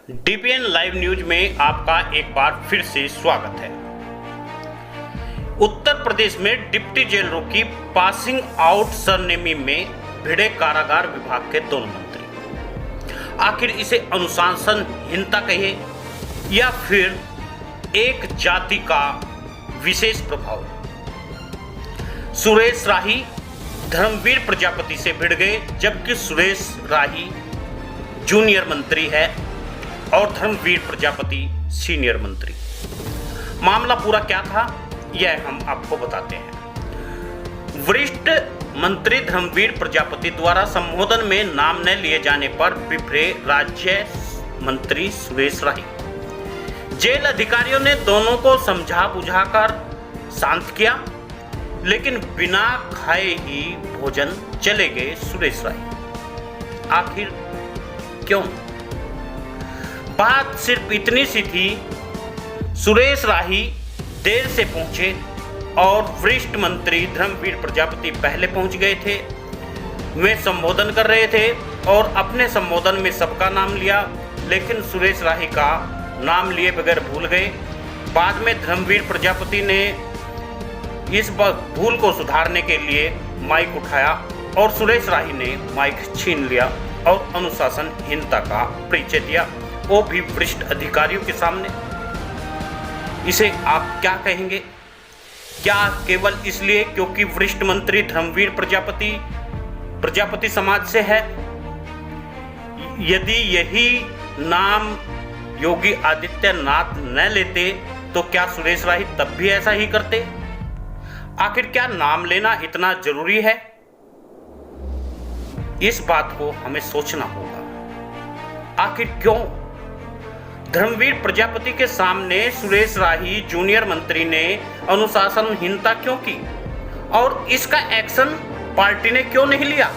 DPN live news में आपका एक बार फिर से स्वागत है। उत्तर प्रदेश में डिप्टी जेलरों की पासिंग आउट सरनेमी में भिड़े कारागार विभाग के दोनों मंत्री। आखिर इसे अनुशासनहीनता कहिए या फिर एक जाति का विशेष प्रभाव। सुरेश राही धर्मवीर प्रजापति से भिड़ गए, जबकि सुरेश राही जूनियर मंत्री है और धर्मवीर प्रजापति सीनियर मंत्री। मामला पूरा क्या था यह हम आपको बताते हैं। वरिष्ठ मंत्री धर्मवीर प्रजापति द्वारा संबोधन में नाम न लिए जाने पर बिफरे राज्य मंत्री सुरेश राही। जेल अधिकारियों ने दोनों को समझा बुझाकर शांत किया, लेकिन बिना खाए ही भोजन चले गए सुरेश राही। आखिर क्यों? बात सिर्फ इतनी सी थी, सुरेश राही देर से पहुंचे और वरिष्ठ मंत्री धर्मवीर प्रजापति पहले पहुंच गए थे। वे संबोधन कर रहे थे और अपने संबोधन में सबका नाम लिया, लेकिन सुरेश राही का नाम लिए बगैर भूल गए। बाद में धर्मवीर प्रजापति ने इस भूल को सुधारने के लिए माइक उठाया और सुरेश राही ने माइक छीन लिया और अनुशासनहीनता का परिचय दिया, वो भी वरिष्ठ अधिकारियों के सामने। इसे आप क्या कहेंगे? क्या केवल इसलिए क्योंकि वरिष्ठ मंत्री धर्मवीर प्रजापति समाज से है? यदि यही नाम योगी आदित्यनाथ न लेते तो क्या सुरेश राही तब भी ऐसा ही करते? आखिर क्या नाम लेना इतना जरूरी है? इस बात को हमें सोचना होगा। आखिर क्यों धर्मवीर प्रजापति के सामने सुरेश राही जूनियर मंत्री ने अनुशासनहीनता क्यों की और इसका एक्शन पार्टी ने क्यों नहीं लिया?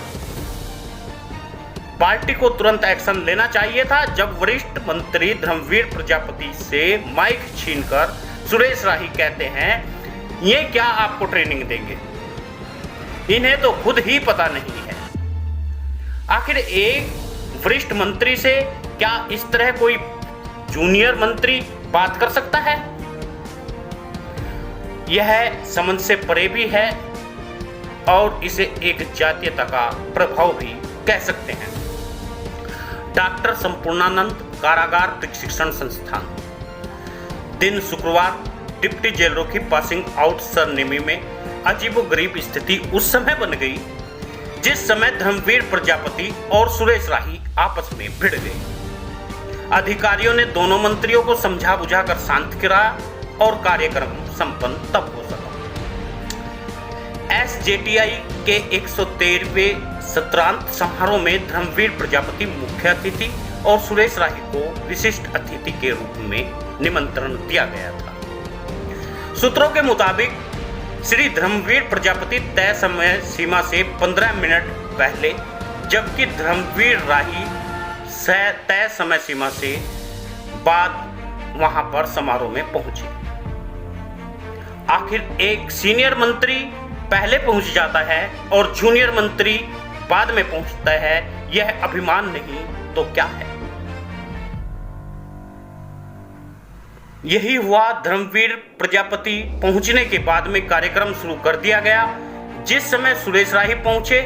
पार्टी को तुरंत एक्शन लेना चाहिए था जब वरिष्ठ मंत्री धर्मवीर प्रजापति से माइक छीनकर सुरेश राही कहते हैं, ये क्या आपको ट्रेनिंग देंगे? इन्हें तो खुद ही पता नहीं है। आखिर एक वरिष्ठ मंत्री से क्या इस तरह कोई जूनियर मंत्री बात कर सकता है? यह समझ से परे भी है और इसे एक जातीयता का प्रभाव भी कह सकते हैं। डॉक्टर संपूर्णानंद कारागार प्रशिक्षण संस्थान। दिन शुक्रवार डिप्टी जेलरों की पासिंग आउट सरनेमी में अजीबोगरीब स्थिति उस समय बन गई जिस समय धर्मवीर प्रजापति और सुरेश राही आपस में भिड़ गए। अधिकारियों ने दोनों मंत्रियों को समझा बुझाकर शांत कराया और कार्यक्रम संपन्न तब हो सका। एसजेटीआई के 113वें सत्रांत समारोह में धर्मवीर प्रजापति मुख्य अतिथि और सुरेश राही को विशिष्ट अतिथि के रूप में निमंत्रण दिया गया था। सूत्रों के मुताबिक श्री धर्मवीर प्रजापति तय समय सीमा से 15 मिनट पहले, जबकि धर्मवीर राही तय समय सीमा से बाद वहां पर समारोह में पहुंचे। आखिर एक सीनियर मंत्री पहले पहुंच जाता है और जूनियर मंत्री बाद में पहुंचता है, यह अभिमान नहीं तो क्या है? यही हुआ। धर्मवीर प्रजापति पहुंचने के बाद में कार्यक्रम शुरू कर दिया गया। जिस समय सुरेश राही पहुंचे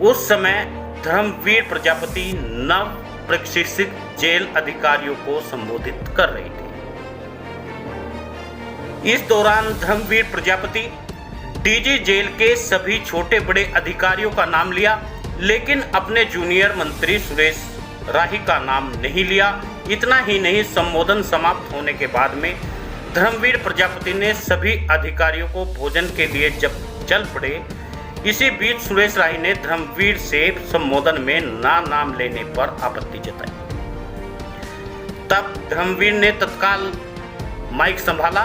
उस समय धर्मवीर प्रजापति नव प्रशिक्षित जेल अधिकारियों को संबोधित कर रही थी। इस दौरान धर्मवीर प्रजापति डीजी जेल के सभी छोटे बड़े अधिकारियों का नाम लिया, लेकिन अपने जूनियर मंत्री सुरेश राही का नाम नहीं लिया। इतना ही नहीं, संबोधन समाप्त होने के बाद में धर्मवीर प्रजापति ने सभी अधिकारियों को भोजन के लिए जब चल पड़े, इसी बीच सुरेश राही ने धर्मवीर से संबोधन में नाम लेने पर आपत्ति जताई। तब धर्मवीर ने तत्काल माइक संभाला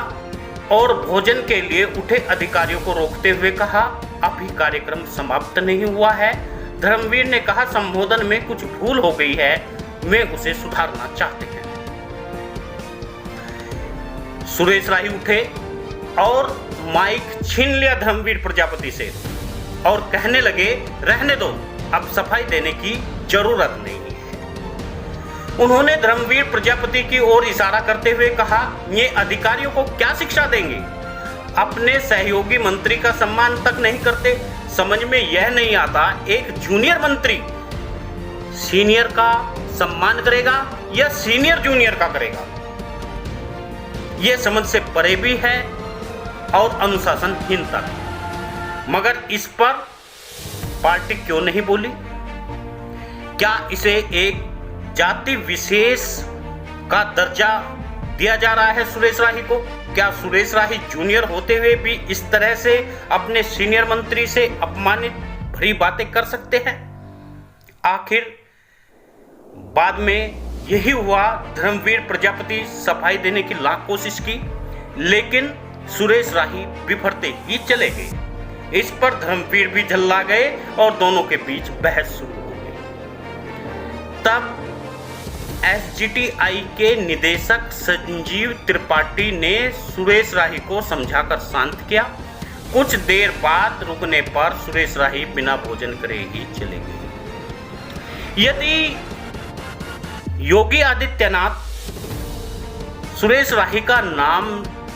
और भोजन के लिए उठे अधिकारियों को रोकते हुए कहा, अभी कार्यक्रम समाप्त नहीं हुआ है। धर्मवीर ने कहा, संबोधन में कुछ भूल हो गई है, वे उसे सुधारना चाहते हैं। सुरेश राही उठे और माइक छीन लिया धर्मवीर प्रजापति से और कहने लगे, रहने दो, अब सफाई देने की जरूरत नहीं है। उन्होंने धर्मवीर प्रजापति की ओर इशारा करते हुए कहा, ये अधिकारियों को क्या शिक्षा देंगे, अपने सहयोगी मंत्री का सम्मान तक नहीं करते। समझ में यह नहीं आता, एक जूनियर मंत्री सीनियर का सम्मान करेगा या सीनियर जूनियर का करेगा। यह समझ से परे भी है और अनुशासनहीनता भी। मगर इस पर पार्टी क्यों नहीं बोली? क्या इसे एक जाति विशेष का दर्जा दिया जा रहा है सुरेश राही को? क्या सुरेश राही जूनियर होते हुए भी इस तरह से अपने सीनियर मंत्री से अपमानित भरी बातें कर सकते हैं? आखिर बाद में यही हुआ। धर्मवीर प्रजापति सफाई देने की लाख कोशिश की, लेकिन सुरेश राही बिफरते ही चले गए। इस पर धर्मवीर भी झल्ला गए और दोनों के बीच बहस शुरू हो गई। तब एसजीटीआई के निदेशक संजीव त्रिपाठी ने सुरेश राही को समझाकर शांत किया। कुछ देर बाद रुकने पर सुरेश राही बिना भोजन करे ही चले गए। यदि योगी आदित्यनाथ सुरेश राही का नाम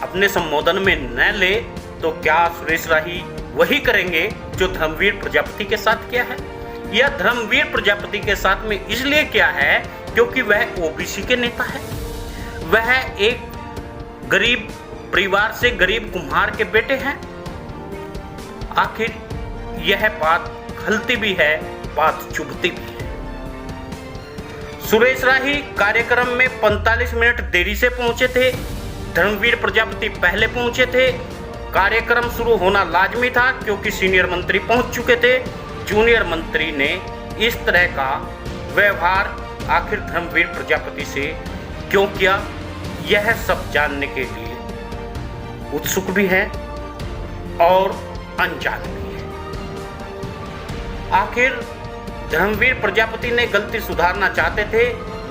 अपने संबोधन में न ले तो क्या सुरेश राही वही करेंगे जो धर्मवीर प्रजापति के साथ किया है? या धर्मवीर प्रजापति के साथ में इसलिए किया है क्योंकि वह ओबीसी के नेता है, वह एक गरीब परिवार से गरीब कुम्हार के बेटे हैं। आखिर यह बात खलती भी है, बात चुभती भी है। सुरेश राही कार्यक्रम में 45 मिनट देरी से पहुंचे थे, धर्मवीर प्रजापति पहले पहुंचे थे। कार्यक्रम शुरू होना लाजमी था क्योंकि सीनियर मंत्री पहुंच चुके थे। जूनियर मंत्री ने इस तरह का व्यवहार आखिर धर्मवीर प्रजापति से क्यों किया, यह सब जानने के लिए उत्सुक भी है और अनजान भी है। आखिर धर्मवीर प्रजापति ने गलती सुधारना चाहते थे,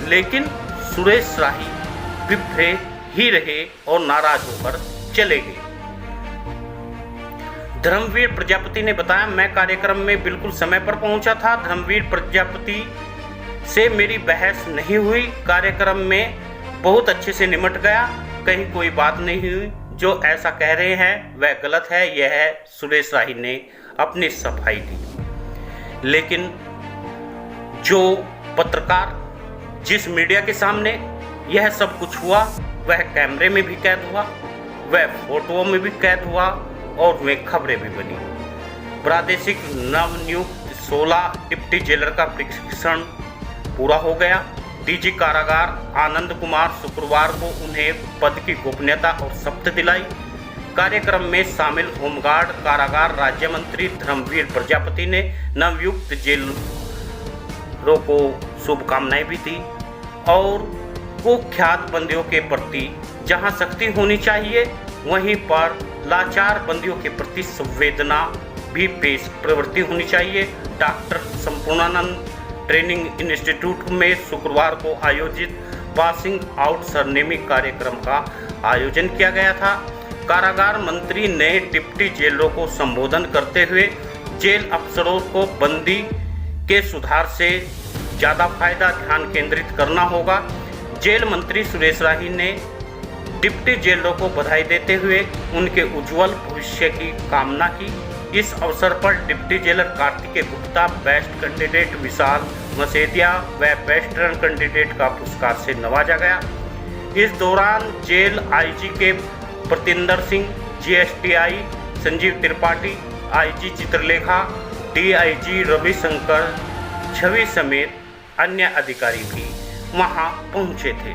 लेकिन सुरेश राही बिफरे ही रहे और नाराज होकर चले गए। धर्मवीर प्रजापति ने बताया, मैं कार्यक्रम में बिल्कुल समय पर पहुंचा था। धर्मवीर प्रजापति से मेरी बहस नहीं हुई, कार्यक्रम में बहुत अच्छे से निमट गया, कहीं कोई बात नहीं हुई। जो ऐसा कह रहे हैं वह गलत है। यह है सुरेश राही ने अपनी सफाई दी। लेकिन जो पत्रकार, जिस मीडिया के सामने यह सब कुछ हुआ, वह कैमरे में भी कैद हुआ, वह फोटोओं में भी कैद हुआ और वे खबरें भी बनी। प्रादेशिक नवनियुक्त 16 डिप्टी जेलर का प्रशिक्षण पूरा हो गया। डीजी कारागार आनंद कुमार शुक्रवार को उन्हें पद की गोपनीयता और शपथ दिलाई। कार्यक्रम में शामिल होमगार्ड कारागार राज्य मंत्री धर्मवीर प्रजापति ने नवयुक्त जेलरों को शुभकामनाएं भी दी और कुख्यात बंदियों के प्रति जहां सख्ती होनी चाहिए, वहीं पर लाचार बंदियों के प्रति संवेदना भी पेश प्रवृत्ति होनी चाहिए। डॉक्टर संपूर्णानंद ट्रेनिंग इंस्टीट्यूट में शुक्रवार को आयोजित पासिंग आउट सरनेमी कार्यक्रम का आयोजन किया गया था। कारागार मंत्री ने डिप्टी जेलरों को संबोधन करते हुए जेल अफसरों को बंदी के सुधार से ज़्यादा फायदा ध्यान केंद्रित करना होगा। जेल मंत्री सुरेश राही ने डिप्टी जेलरों को बधाई देते हुए उनके उज्जवल भविष्य की कामना की। इस अवसर पर deputy jailer Kartikeya Gupta, best candidate Vishal Masediya व बेस्ट रन कैंडिडेट का पुरस्कार से नवाजा गया। इस दौरान जेल आईजी के Pratinder Singh, GSTI Sanjeev Tripathi, IG Chitralekha, DIG Ravishankar Chhavi समेत अन्य अधिकारी भी वहां पहुंचे थे।